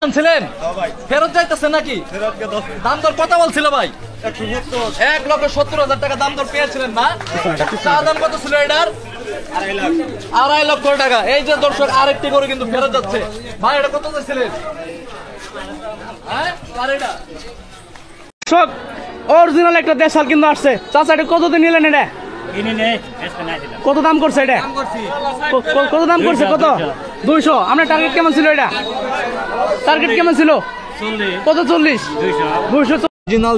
ছিলেন ফেরত যাইতেছে নাকি? দাম দর কত বলছিল ভাই? 1,70,000 টাকা দাম দর পেয়েছিলেন না? চা দাম কত ছিল এটার? 2.5 লক্ষ টাকা। এই যে দর্শক আরেকটি করে কিন্তু ফেরত যাচ্ছে। ভাই এটা কত চাইছিলেন? হ্যাঁ আর এটা অরিজিনাল একটা দেশাল কিন্তু আসছে। চাচা এটা কত দিন নিলেন? এটা কত দাম করছে? এটা কত দাম করছে? কত? 200। আপনার টার্গেট কেমন ছিল? এটা টার্গেট কেমন ছিল? কত? 40? 200। অরিজিনাল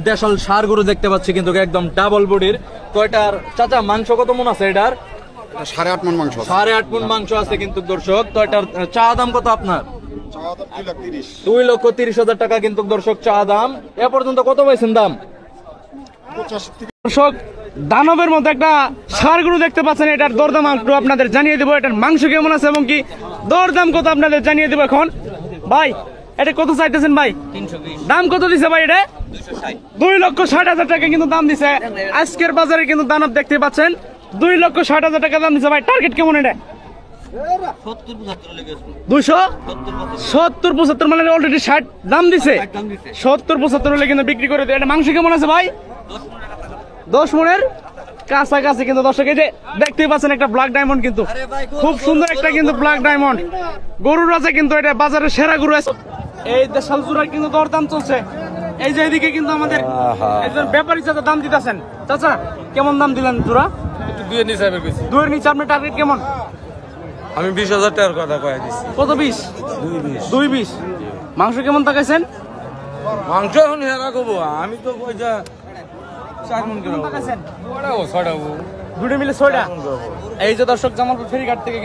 দেশাল ষাঁড় গরু দেখতে পাচ্ছি কিন্তু একদম ডাবল বডির। তো এটার চাচা মাংস কত মন আছে এটার? 8.5 মণ মাংস। 8.5 মণ মাংস আছে কিন্তু দর্শক। তো এটার চা দাম কত আপনার? 2,30,000 টাকা কিন্তু দর্শক চা দাম। এ পর্যন্ত কত পাইছেন দাম? দর্শক দানবের মধ্যে একটা ষাঁড় গরু দেখতে পাচ্ছেন। এটার দরদাম একটু আপনাদের জানিয়ে দেবো। এটার মাংস কেমন আছে এবং কি দরদাম কত আপনাদের জানিয়ে দেবো এখন। ভাই এটা কত চাইতেছেন ভাই? 320। দাম কত দিছে ভাই? এটা 2,60,000 টাকা কিন্তু দাম দিছে। আজকের বাজারে কিন্তু দানব দেখতে পাচ্ছেন 2,60,000 টাকা দাম দিছে। ভাই টার্গেট কেমন? এটা 270-75 মানে অলরেডি 60 দাম দিছে। 70-75 হলে কিন্তু বিক্রি করে দেয়। এটা মাংস কেমন আছে ভাই? 10 মণের কাছাকাছি কিন্তু দর্শক। এই যে দেখতেই পাচ্ছেন একটা ব্ল্যাক ডায়মন্ড কিন্তু খুব সুন্দর একটা কিন্তু ব্ল্যাক ডায়মন্ড গরুর আছে কিন্তু এটা বাজারের সেরা গরু আছে। এই দেশাল জোড়ার কিন্তু দরদাম চলছে। এই যে এদিকে কিন্তু আমাদের একজন ব্যাপারী চাচা দাম দিতেছেন। চাচা কেমন দাম দিলেন জোড়া? 2 নিচে আমি কইছি। 2 এর নিচে। আপনার টার্গেট কেমন? আমি 20,000 টাকার কথা কয়ে দিছি। কত? 20? 2.20। মাংস কেমন তাকাইছেন? মাংস এখন হেরা কবো আমি তো কইছা 4 মণ করে তাকাইছেন? ওড়াও ছড়াবো দুটো মিলে 6টা। এই যে দর্শক জামালপুর ফেরিঘাট থেকে